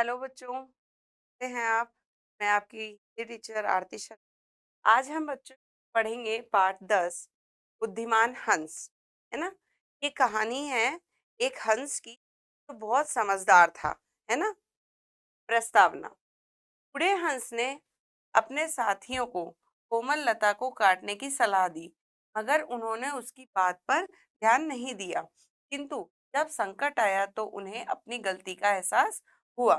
Hello बच्चों, कैसे हैं आप? मैं आपकी हिंदी टीचर आरती शर्मा। आज हम बच्चों पढ़ेंगे पाठ 10 बुद्धिमान हंस। है ना? ये कहानी है एक हंस की जो बहुत समझदार था। है ना? प्रस्तावना। बूढ़े हंस ने अपने साथियों को कोमल लता को काटने की सलाह दी, मगर उन्होंने उसकी बात पर ध्यान नहीं दिया। किंतु जब संकट आया तो उन्हें अपनी गलती का एहसास हुआ।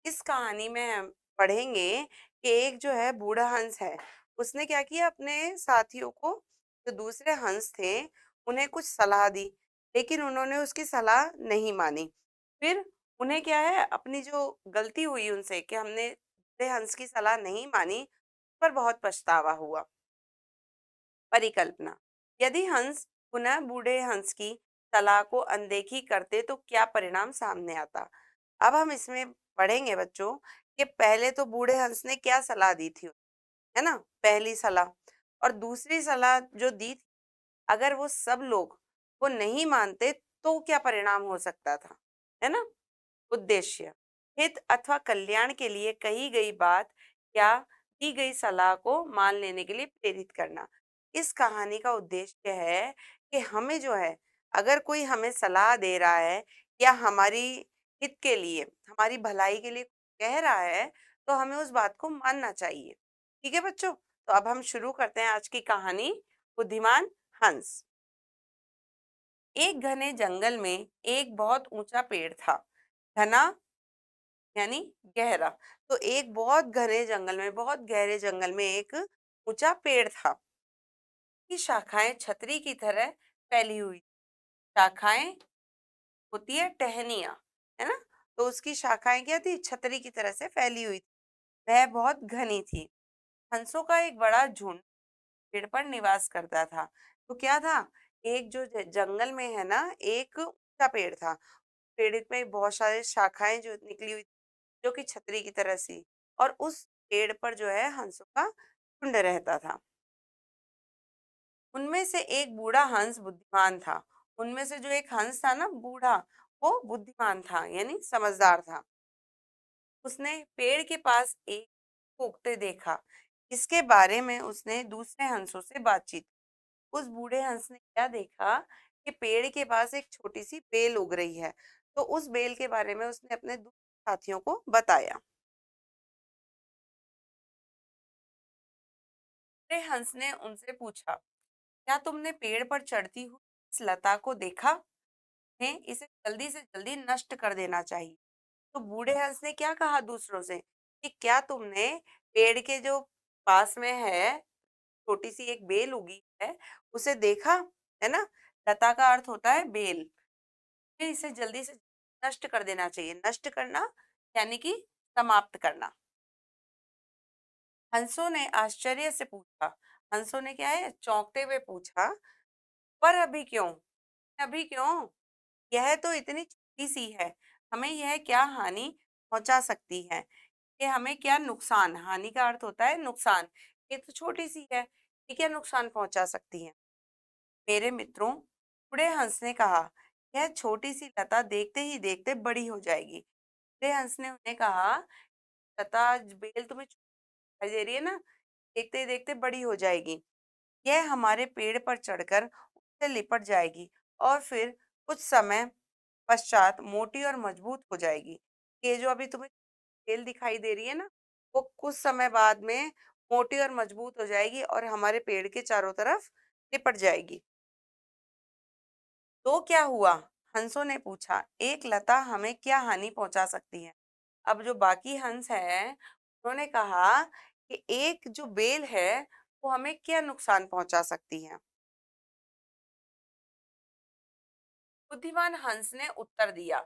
इस कहानी में हम पढ़ेंगे कि एक जो है बूढ़ा हंस है, उसने क्या किया, अपने साथियों को, जो दूसरे हंस थे, उन्हें कुछ सलाह दी, लेकिन उन्होंने उसकी सलाह नहीं मानी। फिर उन्हें क्या है, अपनी जो गलती हुई उनसे कि हमने बूढ़े हंस की सलाह नहीं मानी, पर बहुत पछतावा हुआ। परिकल्पना। यदि हंस पुनः बूढ़े हंस की सलाह को अनदेखी करते तो क्या परिणाम सामने आता। अब हम इसमें पढ़ेंगे बच्चों कि पहले तो बूढ़े हंस ने क्या सलाह दी थी, है ना, पहली सलाह। और दूसरी सलाह जो दी थी, अगर वो सब लोग वो नहीं मानते तो क्या परिणाम हो सकता था। है ना? उद्देश्य। हित अथवा कल्याण के लिए कही गई बात या दी गई सलाह को मान लेने के लिए प्रेरित करना। इस कहानी का उद्देश्य है कि हमें जो है, अगर कोई हमें सलाह दे रहा है या हमारी हित के लिए, हमारी भलाई के लिए कह रहा है, तो हमें उस बात को मानना चाहिए। ठीक है बच्चों? तो अब हम शुरू करते हैं आज की कहानी, बुद्धिमान हंस। एक घने जंगल में एक बहुत ऊंचा पेड़ था। घना यानी गहरा। तो एक बहुत घने जंगल में, बहुत गहरे जंगल में एक ऊंचा पेड़ था। की शाखाएं छतरी की तरह फैली हुई। शाखाएं होती है टहनियाँ, है ना? तो उसकी शाखाएं क्या थी, छतरी की तरह से फैली हुई थी। वह बहुत घनी थी। हंसों का एक बड़ा झुंड पेड़ पर निवास करता था। तो क्या था, एक जो जंगल में है ना, एक ऊंचा पेड़ था। पेड़ में बहुत सारी शाखाएं जो निकली हुई, जो कि छतरी की तरह सी। और उस पेड़ पर जो है हंसों का झुंड रहता था। उनमें से एक बूढ़ा हंस बुद्धिमान था। उनमें से जो एक हंस था ना, बूढ़ा, वो बुद्धिमान था, यानी समझदार था। उसने पेड़ के पास एक को उगते देखा। इसके बारे में उसने दूसरे हंसों से बातचीत। उस बूढ़े हंस ने क्या देखा कि पेड़ के पास एक छोटी सी बेल उग रही है। तो उस बेल के बारे में उसने अपने दूसरे साथियों को बताया। बूढ़े हंस ने उनसे पूछा, क्या तुमने पेड़ पर चढ़ती हुई इस लता को देखा है? इसे जल्दी से जल्दी नष्ट कर देना चाहिए। तो बूढ़े हंस ने क्या कहा दूसरों से कि क्या तुमने पेड़ के जो पास में है, छोटी सी एक बेल उगी है, उसे देखा? है ना? लता का अर्थ होता है बेल। कि इसे जल्दी से नष्ट कर देना चाहिए। नष्ट करना यानी कि समाप्त करना। हंसों ने आश्चर्य से पूछा। हंसों ने क्या है, चौंकते हुए पूछा, पर अभी क्यों? अभी क्यों? यह तो इतनी छोटी सी है, हमें यह क्या हानि पहुंचा सकती है? ये हमें क्या नुकसान, हानि का अर्थ होता है नुकसान। ये तो छोटी सी है, ये क्या नुकसान पहुंचा सकती है? मेरे मित्रों, बूढ़े हंस ने कहा, यह छोटी सी लता देखते ही देखते बड़ी हो जाएगी। बूढ़े हंस ने उन्हें कहा, लता बेल तुम्हें दिखाई दे रही है ना, देखते ही देखते बड़ी हो जाएगी। यह हमारे पेड़ पर चढ़कर उससे लिपट जाएगी और फिर कुछ समय पश्चात मोटी और मजबूत हो जाएगी। ये जो अभी तुम्हें बेल दिखाई दे रही है ना, वो कुछ समय बाद में मोटी और मजबूत हो जाएगी और हमारे पेड़ के चारों तरफ लिपट जाएगी। तो क्या हुआ? हंसों ने पूछा, एक लता हमें क्या हानि पहुंचा सकती है? अब जो बाकी हंस हैं, उन्होंने कहा कि एक जो बेल है, वो हमें क्या नुकसान पहुंचा सकती है? बुद्धिमान हंस ने उत्तर दिया,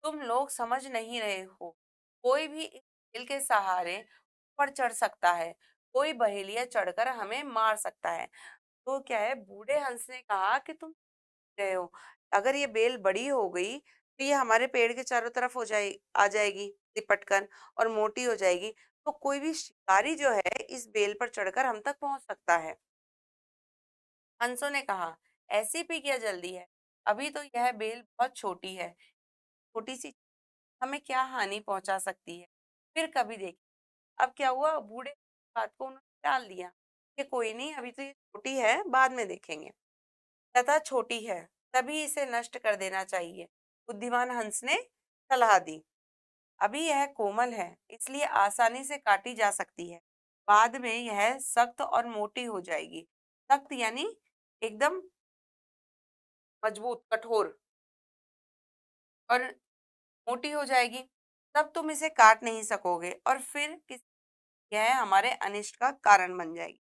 तुम लोग समझ नहीं रहे हो। कोई भी इस बेल के सहारे ऊपर चढ़ सकता है। कोई बहेलिया चढ़कर हमें मार सकता है। तो क्या है, बूढ़े हंस ने कहा कि तुम रहे हो, अगर ये बेल बड़ी हो गई तो ये हमारे पेड़ के चारों तरफ हो जाए आ जाएगी लिपट कर, और मोटी हो जाएगी। तो कोई भी शिकारी जो है इस बेल पर चढ़कर हम तक पहुंच सकता है। हंसों ने कहा, ऐसी भी क्या जल्दी है, अभी तो यह बेल बहुत छोटी है, छोटी सी। हमें क्या हानि पहुंचा सकती है, फिर कभी देखें। अब क्या हुआ, बूढ़े बात को उन्होंने टाल दिया कि कोई नहीं, अभी तो ये छोटी है, बाद में देखेंगे। लता छोटी है, तभी इसे नष्ट कर देना चाहिए, बुद्धिमान हंस ने सलाह दी। अभी यह कोमल है, इसलिए आसानी से काटी जा सकती है। बाद में यह सख्त और मोटी हो जाएगी। सख्त यानी एकदम मजबूत, कठोर, और मोटी हो जाएगी। तब तुम इसे काट नहीं सकोगे और फिर यह हमारे अनिष्ट का कारण बन जाएगी।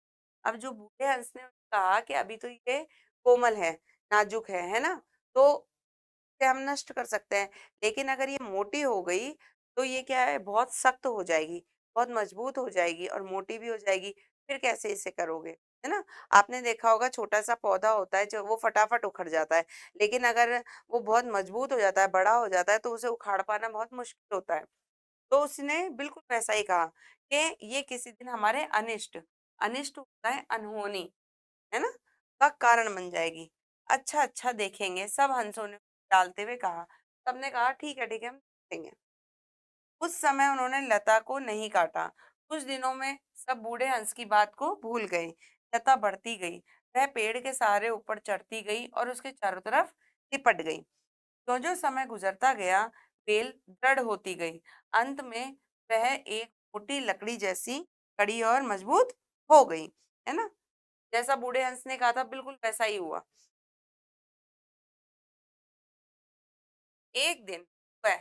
अब जो बूढ़े हंस ने कहा कि अभी तो ये कोमल है, नाजुक है ना, तो इसे हम नष्ट कर सकते हैं। लेकिन अगर ये मोटी हो गई तो ये क्या है, बहुत सख्त हो जाएगी, बहुत मजबूत हो जाएगी और मोटी भी हो जाएगी। फिर कैसे इसे करोगे, है ना? आपने देखा होगा, छोटा सा पौधा होता है जो वो फटाफट उखड़ जाता है, लेकिन अगर वो बहुत मजबूत हो जाता है, बड़ा हो जाता है, तो उसे उखाड़ पाना बहुत मुश्किल होता है। तो उसने बिल्कुल वैसा ही कहा कि ये किसी दिन हमारे अनिष्ट, अनिष्ट होता है अनहोनी, है ना, का कारण बन जाएगी। अच्छा अच्छा देखेंगे, सब हंसों ने डालते हुए कहा। सबने कहा ठीक है हम देखेंगे। उस समय उन्होंने लता को नहीं काटा। कुछ दिनों में सब बूढ़े हंस की बात को भूल गए। लता बढ़ती गई, वह पेड़ के सहारे ऊपर चढ़ती गई और उसके चारों तरफ लिपट गई। जो जो समय गुजरता गया, बेल दृढ़ होती गई। अंत में वह एक मोटी लकड़ी जैसी कड़ी और मजबूत हो गई, है ना? जैसा बूढ़े हंस ने कहा था, बिल्कुल वैसा ही हुआ। एक दिन वह,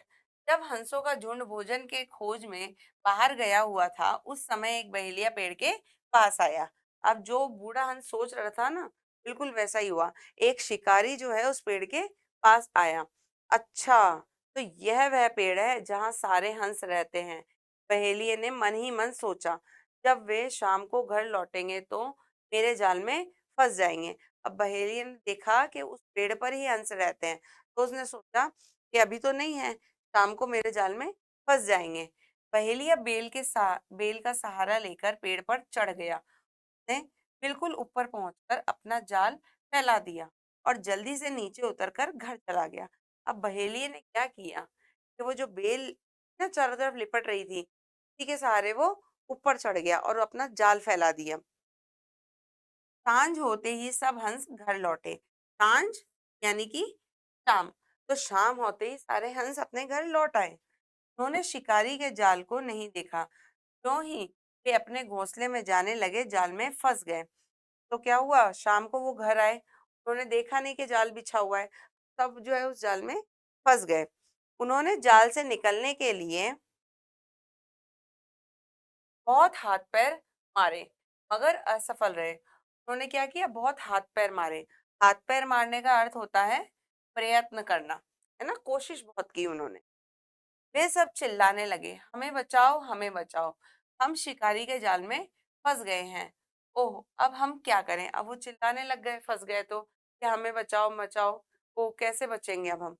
जब हंसों का झुंड भोजन के खोज में बाहर गया हुआ था, उस समय एक बहेलिया पेड़ के पास आया। अब जो बूढ़ा हंस सोच रहा था ना, बिल्कुल वैसा ही हुआ। एक शिकारी जो है उस पेड़ के पास आया। अच्छा, तो यह वह पेड़ है जहाँ सारे हंस रहते हैं, बहेलिये ने मन ही मन सोचा। जब वे शाम को घर लौटेंगे तो मेरे जाल में फंस जाएंगे। अब बहेलिये ने देखा कि उस पेड़ पर ही हंस रहते हैं, तो उसने सोचा कि अभी तो नहीं है, शाम को मेरे जाल में फंस जाएंगे। पहेलिया बेल का सहारा लेकर पेड़ पर चढ़ गया। ने बिल्कुल ऊपर पहुंचकर अपना जाल फैला दिया और जल्दी से नीचे उतरकर घर चला गया। अब बहेलिये ने क्या किया कि वो जो बेल ना चारों तरफ लिपट रही थी, उसी के सहारे वो ऊपर चढ़ गया और अपना जाल फैला दिया। सांझ होते ही सब हंस घर लौटे। सांझ यानी कि शाम। तो शाम होते ही सारे हंस अपने घर लौट आए। उन्होंने शिकारी के जाल को नहीं देखा। जो ही वे अपने घोंसले में जाने लगे, जाल में फंस गए। तो क्या हुआ, शाम को वो घर आए, उन्होंने देखा नहीं कि जाल बिछा हुआ है। सब जो है उस जाल में फंस गए। उन्होंने जाल से निकलने के लिए बहुत हाथ पैर मारे, मगर असफल रहे। उन्होंने क्या किया, बहुत हाथ पैर मारे। हाथ पैर मारने का अर्थ होता है प्रयत्न करना, है ना? कोशिश बहुत की उन्होंने। वे सब चिल्लाने लगे, हमें बचाओ, हमें बचाओ, हम शिकारी के जाल में फंस गए हैं। ओह, अब हम क्या करें? अब वो चिल्लाने लग गए, फंस गए तो, कि हमें बचाओ बचाओ। वो कैसे बचेंगे अब हम?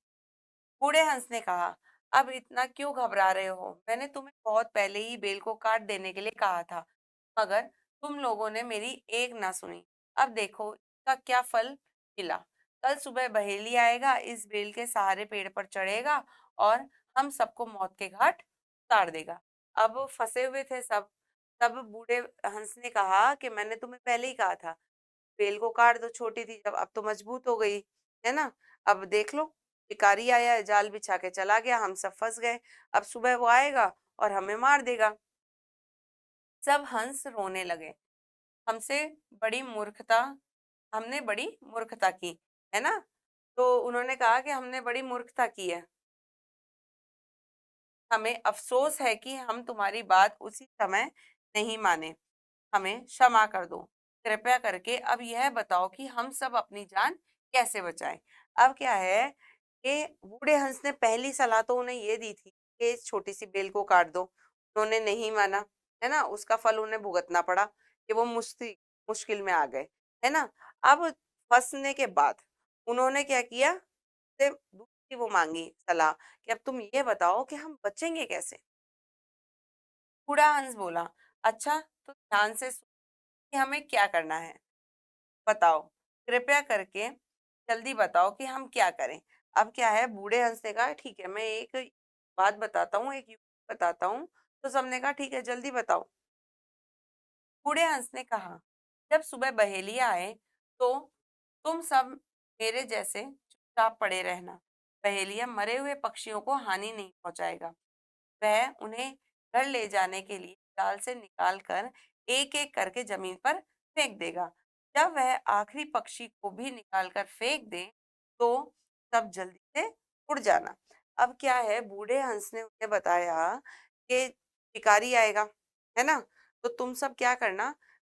बूढ़े हंस ने कहा, अब इतना क्यों घबरा रहे हो? मैंने तुम्हें बहुत पहले ही बेल को काट देने के लिए कहा था, मगर तुम लोगों ने मेरी एक ना सुनी। अब देखो इसका क्या फल मिला। कल सुबह बहेली आएगा, इस बेल के सहारे पेड़ पर चढ़ेगा और हम सबको मौत के घाट उतार देगा। अब फंसे हुए थे सब। तब बूढ़े हंस ने कहा कि मैंने तुम्हें पहले ही कहा था, बेल को काट दो, छोटी थी जब, अब तो मजबूत हो गई, है ना? अब देख लो, शिकारी आया है, जाल बिछा के चला गया, हम सब फंस गए। अब सुबह वो आएगा और हमें मार देगा। सब हंस रोने लगे। हमसे बड़ी मूर्खता हमने बड़ी मूर्खता की, है ना? तो उन्होंने कहा कि हमने बड़ी मूर्खता की है। हमें अफसोस है कि हम तुम्हारी बात उसी समय नहीं माने। हमें क्षमा कर दो। कृपया करके अब यह बताओ कि हम सब अपनी जान कैसे बचाएं। अब क्या है कि बूढ़े हंस ने पहली सलाह तो उन्हें ये दी थी कि इस छोटी सी बेल को काट दो। उन्होंने नहीं माना, है ना? उसका फल उन्हें भुगतना पड़ा कि वो मुश्किल में आ गए, है ना? अब फंसने के बाद उन्होंने क्या किया, से दूसरी वो मांगी सलाह कि अब तुम ये बताओ कि हम बचेंगे कैसे। बूढ़ा हंस बोला, अच्छा तो ध्यान से कि हमें क्या करना है, बताओ, कृपया करके जल्दी बताओ कि हम क्या करें। अब क्या है, बूढ़े हंस ने कहा ठीक है, मैं एक बात बताता हूँ, एक युक्ति बताता हूँ। तो सबने कहा ठीक है जल्दी बताओ। बूढ़े हंस ने कहा, जब सुबह बहेलिया आए तो तुम सब मेरे जैसे चुपचाप पड़े रहना। बहेलिया मरे हुए पक्षियों को हानि नहीं पहुंचाएगा। वह उन्हें घर ले जाने के लिए जाल से निकालकर एक एक करके जमीन पर फेंक देगा। जब वह आखिरी पक्षी को भी निकालकर फेंक दे तो सब जल्दी से उड़ जाना। अब क्या है, बूढ़े हंस ने उन्हें बताया कि शिकारी आएगा, है ना? तो तुम सब क्या करना,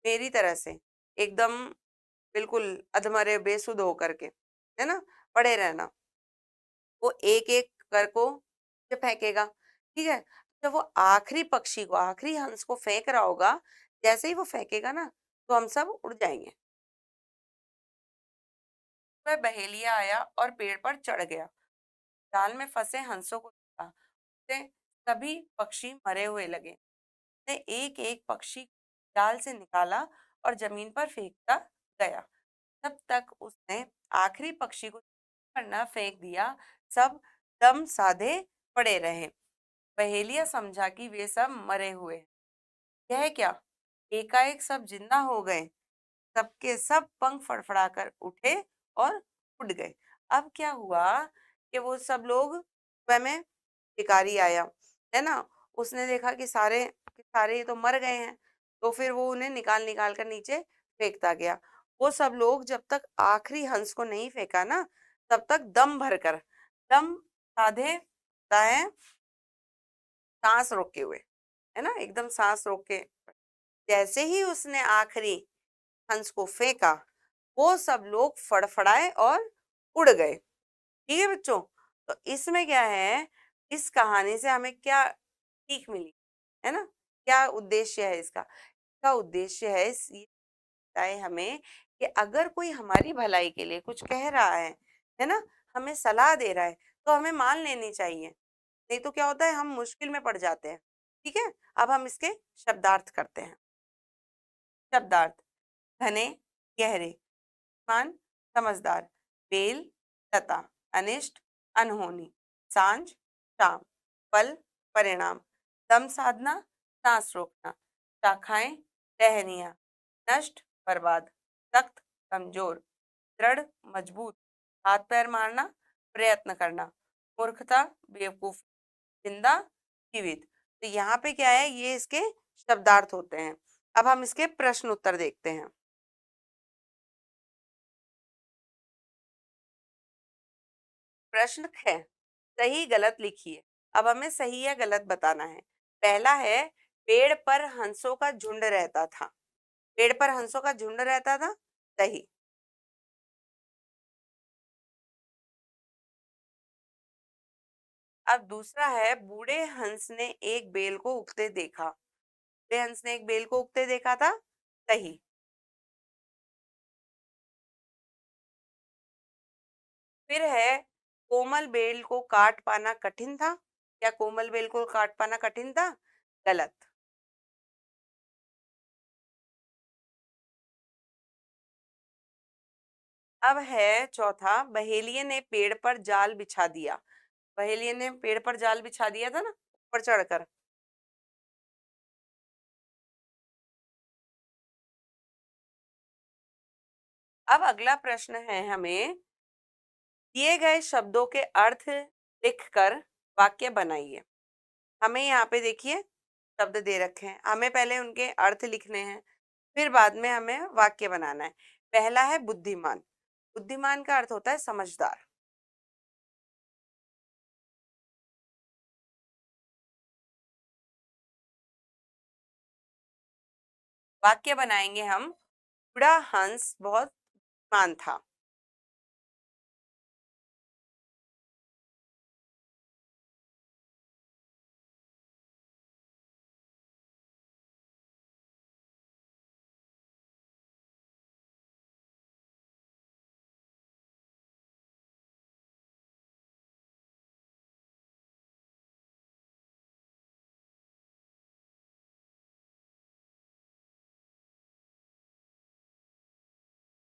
मेरी तरह से एकदम बिल्कुल अधमरे बेसुध होकर के, है ना, पड़े रहना। वो एक-एक कर को नीचे फेंकेगा, ठीक है? जब वो आखिरी पक्षी को, आखिरी हंस को फेंक रहा होगा, जैसे ही वो फेंकेगा ना, तो हम सब उड़ जाएँगे। वह बहेलिया आया और पेड़ पर चढ़ गया। जाल में फंसे हंसों को देखा। उसे सभी पक्षी मरे हुए लगे। उसने एक-एक पक्षी जाल से निकाला और जमीन पर फेंकता गया। तब तक उसने आखिरी पक्षी को पर न फेंक दिया, सब दम साधे पड़े रहे। पहेलिया समझा कि वे सब मरे हुए हैं। यह क्या, एकाएक सब जिंदा हो गए। सबके सब पंख फड़फड़ाकर उठे और उड़ गए। अब क्या हुआ कि वो सब लोग सुबह में शिकारी आया, है ना? उसने देखा कि सारे के सारे ये तो मर गए हैं, तो फिर वो उन्हें निकाल निकाल कर नीचे फेंकता गया। वो सब लोग जब तक आखिरी हंस को नहीं फेंका ना, तब तक दम भरकर, दम साधे होता है, सांस रोके हुए, है ना? एकदम सांस रोक के। जैसे ही उसने आखिरी हंस को फेंका, वो सब लोग फड़फड़ाए और उड़ गए। ठीक है बच्चों? तो इसमें क्या है, इस कहानी से हमें क्या सीख मिली, है ना? क्या उद्देश्य है इसका? इसका उद्देश्य ये बताए हमें कि अगर कोई हमारी भलाई के लिए कुछ कह रहा है ना? हमें सलाह दे रहा है, तो हमें मान लेनी चाहिए। नहीं तो क्या होता है, हम मुश्किल में पड़ जाते हैं। ठीक है? अब हम इसके शब्दार्थ करते हैं। शब्दार्थ: घने, गहरे, मान, समझदार, बेल, लता, अनिष्ट, अनहोनी, सांझ, शाम, फल, परिणाम, दम साधना, सांस रोकना, शाखाएं, टहनियाँ, नष्ट, बर्बाद, सख्त, कमजोर, दृढ़, मजबूत, हाथ पैर मारना, प्रयत्न करना, मूर्खता, बेवकूफ, जिंदा, जीवित। तो यहाँ पे क्या है, ये इसके शब्दार्थ होते हैं। अब हम इसके प्रश्न उत्तर देखते हैं। प्रश्न है, सही गलत लिखिए। अब हमें सही या गलत बताना है। पहला है, पेड़ पर हंसों का झुंड रहता था। पेड़ पर हंसों का झुंड रहता था, सही। अब दूसरा है, बूढ़े हंस ने एक बेल को उगते देखा। बूढ़े हंस ने एक बेल को उगते देखा था, सही। फिर है, कोमल बेल को काट पाना कठिन था। क्या कोमल बेल को काट पाना कठिन था? गलत। अब है चौथा, बहेलिये ने पेड़ पर जाल बिछा दिया। बहेलिये ने पेड़ पर जाल बिछा दिया था ना, ऊपर चढ़कर। अब अगला प्रश्न है हमें, दिए गए शब्दों के अर्थ लिखकर वाक्य बनाइए। हमें यहाँ पे देखिए शब्द दे रखे हैं, हमें पहले उनके अर्थ लिखने हैं, फिर बाद में हमें वाक्य बनाना है। पहला है बुद्धिमान। बुद्धिमान का अर्थ होता है समझदार। वाक्य बनाएंगे हम, बूढ़ा हंस बहुत बुद्धिमान था।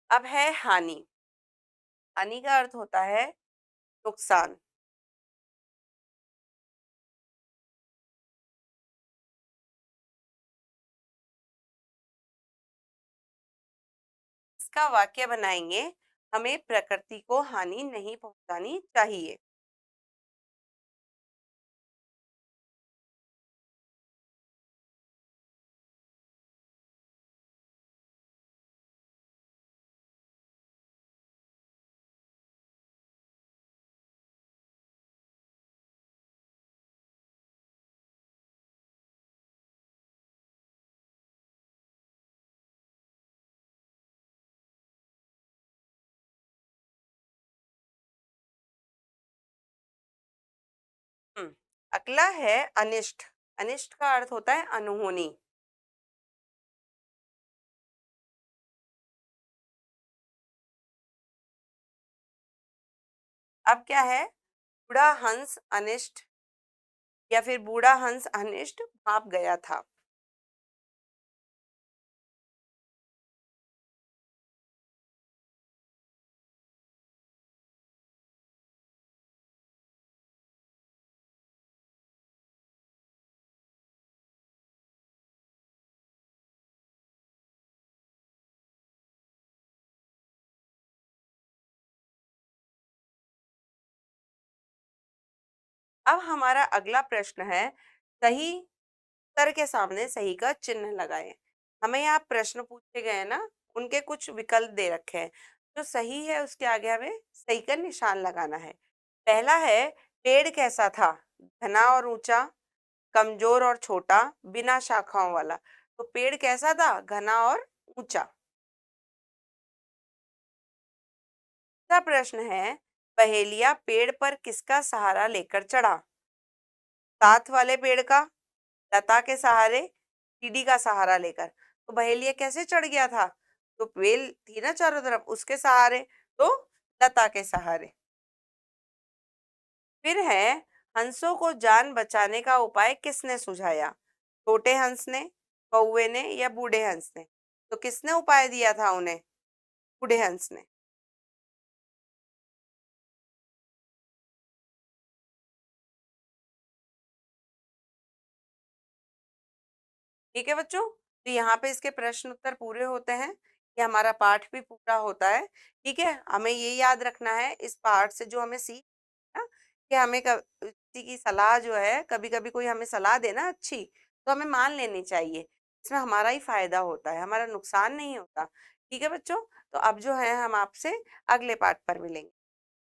अब है हानि। हानि का अर्थ होता है नुकसान। इसका वाक्य बनाएंगे, हमें प्रकृति को हानि नहीं पहुंचानी चाहिए। हम्म, अगला है अनिष्ट। अनिष्ट का अर्थ होता है अनहोनी। अब क्या है, बूढ़ा हंस अनिष्ट या फिर बूढ़ा हंस अनिष्ट भाप गया था। अब हमारा अगला प्रश्न है, सही उत्तर के सामने सही का चिन्ह लगाएं। हमें यहाँ प्रश्न पूछे गए हैं ना, उनके कुछ विकल्प दे रखे हैं। जो सही है उसके आगे हमें सही का निशान लगाना है। पहला है, पेड़ कैसा था? घना और ऊंचा, कमजोर और छोटा, बिना शाखाओं वाला। तो पेड़ कैसा था? घना और ऊंचा। दूसरा प्रश्न है, पहेलिया पेड़ पर किसका सहारा लेकर चढ़ा? साथ वाले पेड़ का, लता के सहारे, सीढ़ी का सहारा लेकर। तो बहेलिया कैसे चढ़ गया था? तो बेल थी ना चारों तरफ, उसके सहारे, तो लता के सहारे। फिर है, हंसों को जान बचाने का उपाय किसने सुझाया? छोटे हंस ने, कौवे ने या बूढ़े हंस ने? तो किसने उपाय दिया था उन्हें? बूढ़े हंस ने। ठीक है बच्चों, तो यहाँ पे इसके प्रश्न उत्तर पूरे होते हैं, ये हमारा पाठ भी पूरा होता है। ठीक है, हमें ये याद रखना है इस पाठ से जो हमें सीख ना, कि हमें किसी की सलाह जो है, कभी कभी कोई हमें सलाह देना अच्छी, तो हमें मान लेनी चाहिए। इसमें हमारा ही फायदा होता है, हमारा नुकसान नहीं होता। ठीक है बच्चों, तो अब जो है हम आपसे अगले पाठ पर मिलेंगे।